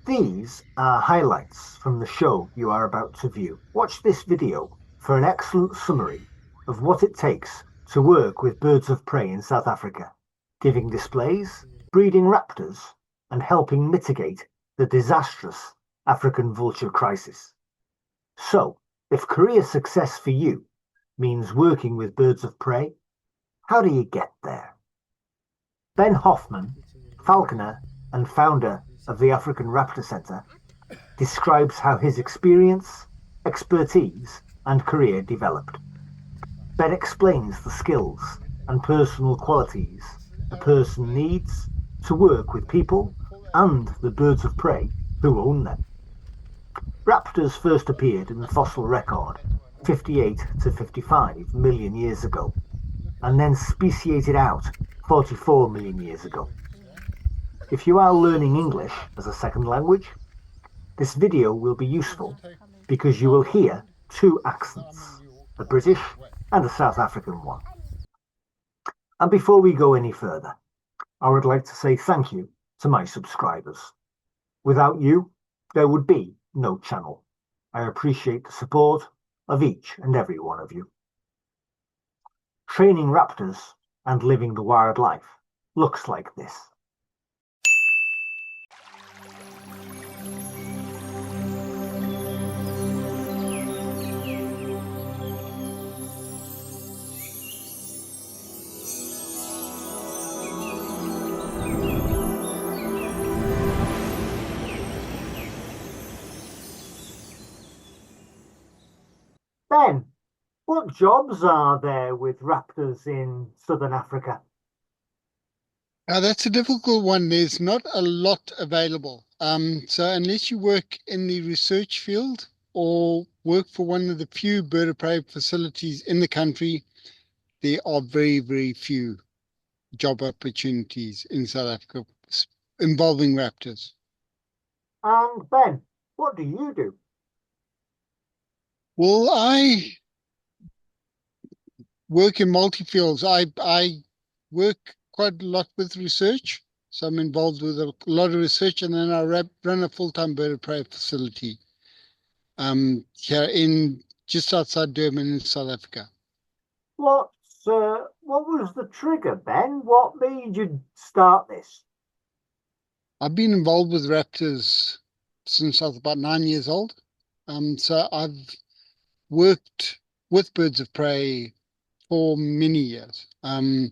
These are highlights from the show you are about to view. Watch this video for an excellent summary of what it takes to work with birds of prey in South Africa, giving displays, breeding raptors, and helping mitigate the disastrous African vulture crisis. So, if career success for you means working with birds of prey, how do you get there? Ben Hoffman, falconer and founder of the African Raptor Centre, describes how his experience, expertise, and career developed. Ben explains the skills and personal qualities a person needs to work with people and the birds of prey who own them. Raptors first appeared in the fossil record 58 to 55 million years ago, and then speciated out 44 million years ago. If you are learning English as a second language, this video will be useful because you will hear two accents, a British and a South African one. And before we go any further, I would like to say thank you to my subscribers. Without you, there would be no channel. I appreciate the support of each and every one of you. Training raptors and living the wildlife looks like this. Ben, what jobs are there with raptors in southern Africa? That's a difficult one. There's not a lot available. So unless you work in the research field or work for one of the few bird of prey facilities in the country, there are very, very few job opportunities in South Africa involving raptors. And Ben, what do you do? Well, I work in multi-fields. I work quite a lot with research. So I'm involved with a lot of research, and then I run a full-time bird of prey facility here in just outside Durban in South Africa. What was the trigger, Ben? What made you start this? I've been involved with raptors since I was about 9 years old. So I've worked with birds of prey for many years, and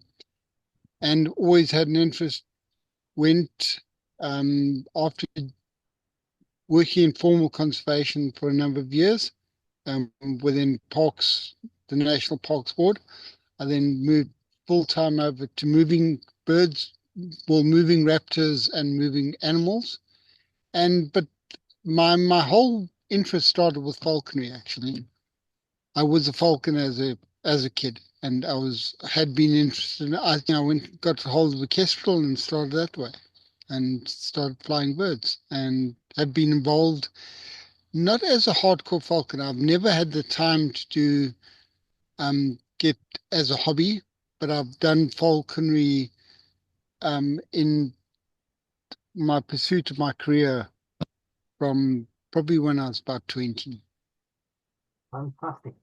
always had an interest. Went after working in formal conservation for a number of years within parks, the National Parks Board. I then moved full-time over to moving birds, well, moving raptors and moving animals. But my whole interest started with falconry, actually. I was a falconer as a kid, and had been interested in it. Got a hold of a kestrel and started that way, and started flying birds, and have been involved not as a hardcore falconer. I've never had the time to do get as a hobby, but I've done falconry in my pursuit of my career from probably when I was about 20. Fantastic.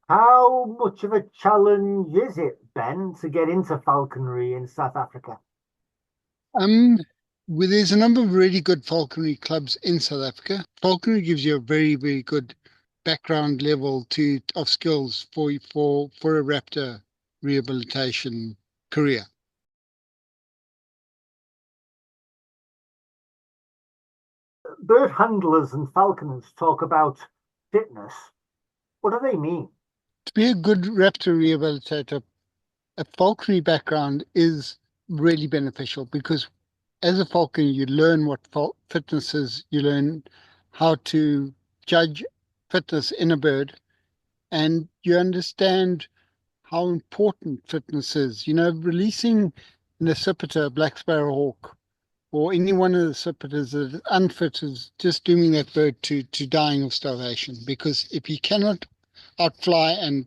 How much of a challenge is it, Ben, to get into falconry in South Africa? There's a number of really good falconry clubs in South Africa. Falconry gives you a very, very good background level of skills for a raptor rehabilitation career. Bird handlers and falconers talk about fitness. What do they mean? To be a good raptor rehabilitator, a falconry background is really beneficial, because as a falconer, you learn what fitness is, you learn how to judge fitness in a bird, and you understand how important fitness is. Releasing an accipiter, a black sparrowhawk, or any one of the accipiters that is unfit is just dooming that bird to dying of starvation, because if he cannot outfly and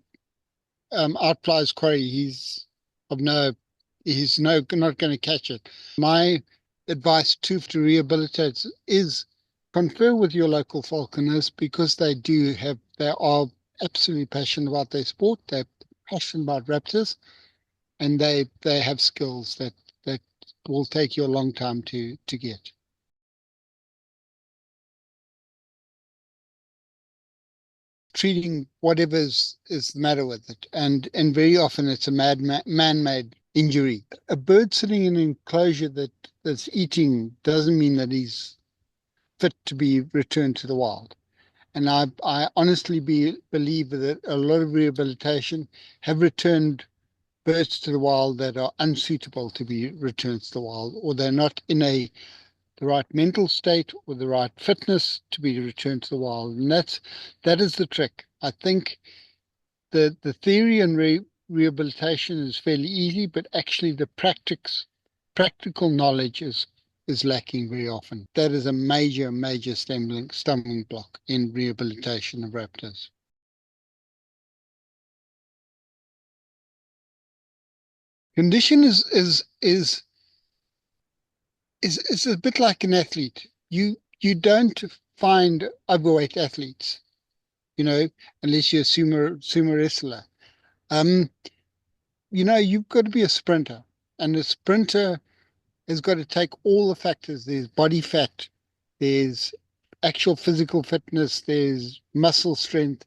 outfly his quarry, he's not going to catch it. My advice to rehabilitators is confer with your local falconers because they are absolutely passionate about their sport. They're passionate about raptors, and they have skills that will take you a long time to get. Treating whatever is the matter with it, and very often it's a man-made injury. A bird sitting in an enclosure that's eating doesn't mean that he's fit to be returned to the wild. And I honestly believe that a lot of rehabilitation have returned birds to the wild that are unsuitable to be returned to the wild, or they're not in the right mental state or the right fitness to be returned to the wild. And that is the trick. I think the theory and rehabilitation is fairly easy, but actually the practical knowledge is lacking very often. That is a major stumbling block in rehabilitation of raptors. Condition is a bit like an athlete. You don't find overweight athletes, unless you're a sumo wrestler. Um, you've got to be a sprinter, and a sprinter has got to take all the factors. There's body fat, there's actual physical fitness, there's muscle strength.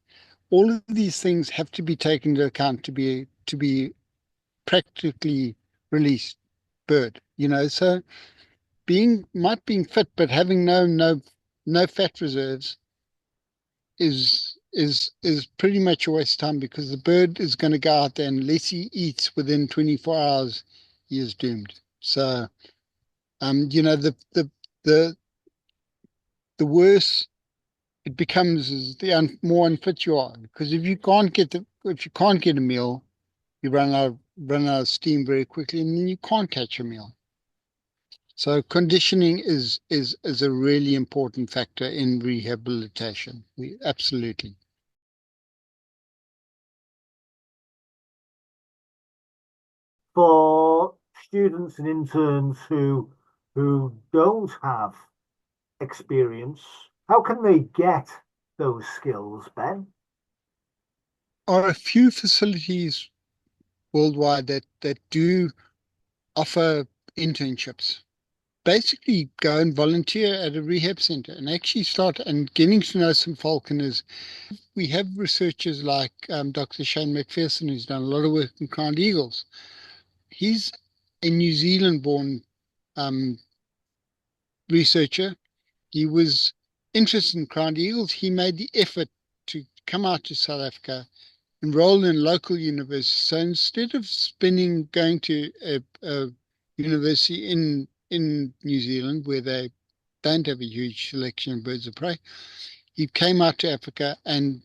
All of these things have to be taken into account to be practically released bird. So being fit but having no fat reserves is pretty much a waste of time, because the bird is going to go out there, and unless he eats within 24 hours, he is doomed. So the the worse it becomes is more unfit you are, because if you can't get a meal, you run out of steam very quickly, and then you can't catch a meal. So conditioning is a really important factor in rehabilitation. Absolutely. For students and interns who don't have experience, how can they get those skills, Ben? Are a few facilities worldwide that do offer internships. Basically, go and volunteer at a rehab center and actually start and getting to know some falconers. We have researchers like Dr. Shane McPherson, who's done a lot of work in crowned eagles. He's a New Zealand-born um, researcher. He was interested in crowned eagles. He made the effort to come out to South Africa, enroll in local university. So instead of going to a university in New Zealand, where they don't have a huge selection of birds of prey, he came out to Africa, and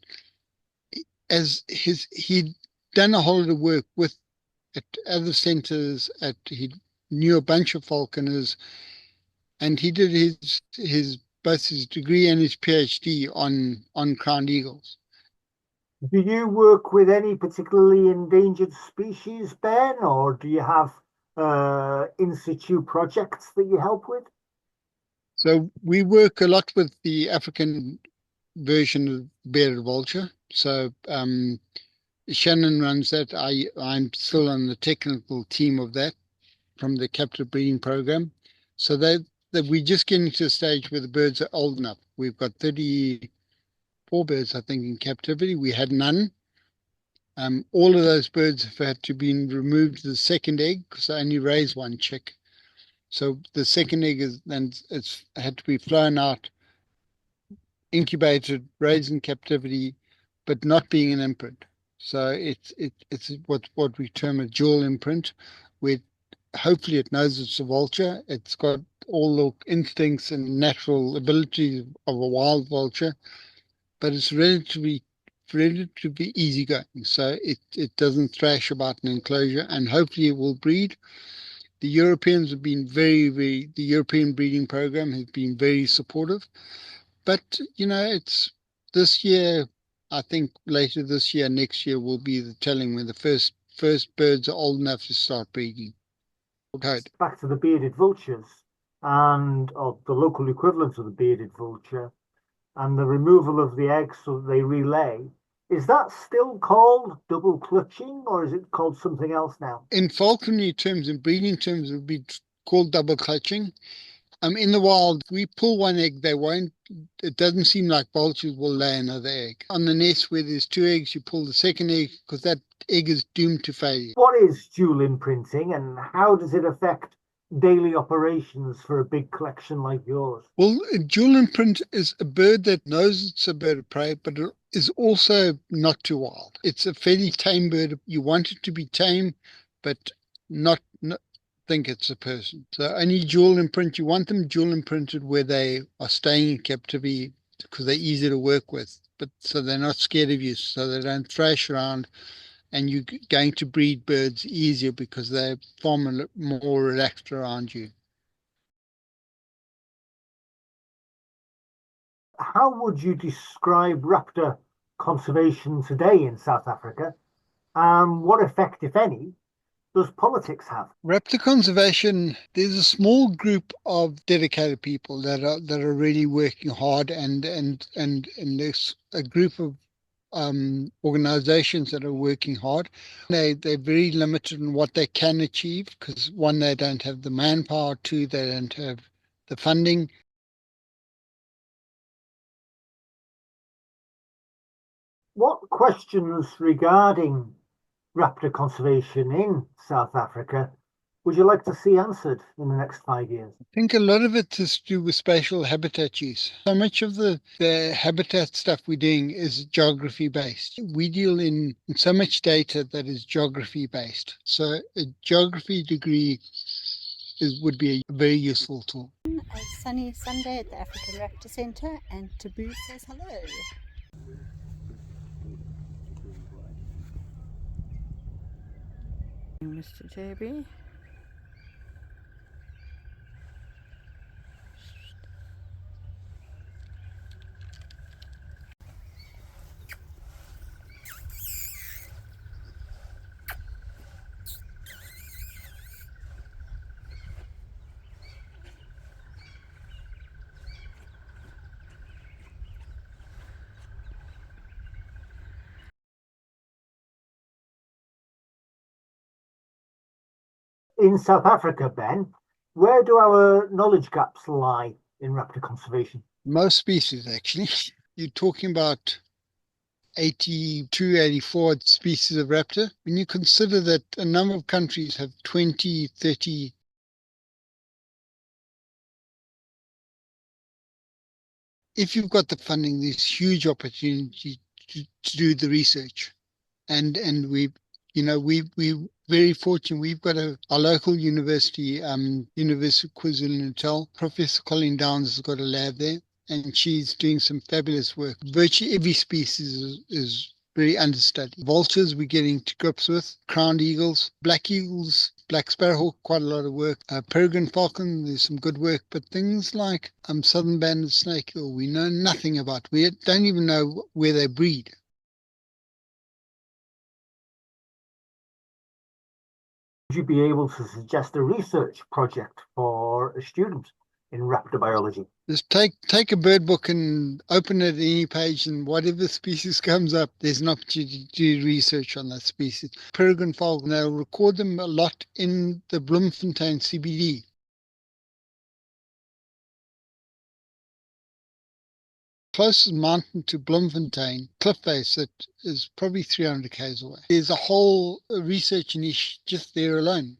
he'd done a whole lot of work at other centres. He knew a bunch of falconers, and he did his both his degree and his PhD on crowned eagles. Do you work with any particularly endangered species, Ben, or do you have in situ projects that you help with? So we work a lot with the African version of bearded vulture. So Shannon runs that. I'm still on the technical team of that from the captive breeding program. So that we're just getting to a stage where the birds are old enough. We've got 34 birds, I think, in captivity. We had none. All of those birds have had to be removed to the second egg, because I only raise one chick. So the second egg it's had to be flown out, incubated, raised in captivity, but not being an imprint. So it's what we term a dual imprint, where hopefully it knows it's a vulture. It's got all the instincts and natural abilities of a wild vulture, but it's relatively easygoing. So it doesn't thrash about an enclosure, and hopefully it will breed. The Europeans have been the European breeding program has been very supportive. But it's this year. I think later this year, next year will be the telling when the first birds are old enough to start breeding. Code. Back to the bearded vultures. and or the local equivalent of the bearded vulture, and the removal of the eggs so that they relay. Is that still called double clutching, or is it called something else now? In falconry terms and breeding terms, it would be called double clutching. In the wild, we pull one egg, they won't. It doesn't seem like vultures will lay another egg. On the nest where there's two eggs, you pull the second egg because that egg is doomed to failure. What is dual imprinting, and how does it affect daily operations for a big collection like yours? Well, a dual imprint is a bird that knows it's a bird of prey, but it is also not too wild. It's a fairly tame bird. You want it to be tame, but not think it's a person. So only dual imprint. You want them dual imprinted where they are staying in captivity because they're easy to work with, but so they're not scared of you, so they don't thrash around, and you're going to breed birds easier because they're far more relaxed around you. How would you describe raptor conservation today in South Africa? And what effect, if any, does politics have? Raptor conservation, there's a small group of dedicated people that are really working hard, and there's a group of organizations that are working hard. They're very limited in what they can achieve because one, they don't have the manpower, two, they don't have the funding. What questions regarding raptor conservation in South Africa would you like to see answered in the next 5 years? I think a lot of it is to do with spatial habitat use. So much of the habitat stuff we're doing is geography based. We deal in so much data that is geography based. So a geography degree would be a very useful tool. A sunny Sunday at the African Raptor Centre, and Taboo says hello. Mr. JB. In South Africa, Ben, where do our knowledge gaps lie in raptor conservation? Most species, actually. You're talking about 82, 84 species of raptor. When you consider that a number of countries have 20, 30, if you've got the funding, there's huge opportunity to do the research. And we very fortunate. We've got our local university, University of KwaZulu-Natal. Professor Colleen Downs has got a lab there, and she's doing some fabulous work. Virtually every species is very understudied. Vultures we're getting to grips with, crowned eagles, black sparrowhawk, quite a lot of work. Peregrine falcon, there's some good work, but things like southern banded snakebill, we know nothing about. We don't even know where they breed. Would you be able to suggest a research project for a student in raptor biology? Just take a bird book and open it at any page, and whatever species comes up, there's an opportunity to do research on that species. Peregrine falcon, they'll record them a lot in the Bloemfontein CBD. Closest mountain to Bloemfontein, cliff face, that is probably 300 k's away. There's a whole research niche just there alone.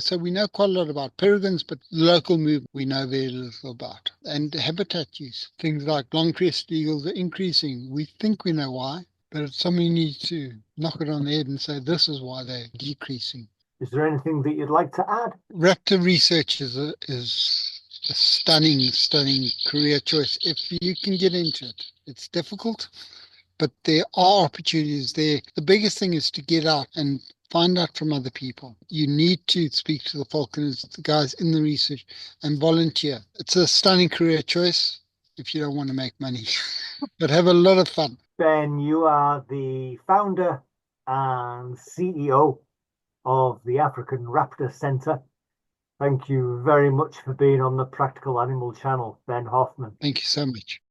So we know quite a lot about peregrines, but local movement we know very little about. And habitat use, things like long-crested eagles are increasing. We think we know why, but somebody needs to knock it on the head and say this is why they're decreasing. Is there anything that you'd like to add? Raptor research is a stunning career choice if you can get into it. It's difficult, but there are opportunities there. The biggest thing is to get out and find out from other people. You need to speak to the falconers, the guys in the research, and volunteer. It's a stunning career choice if you don't want to make money, but have a lot of fun. Ben, you are the founder and CEO of the African Raptor Centre. Thank you very much for being on the Practical Animal channel, Ben Hoffman. Thank you so much.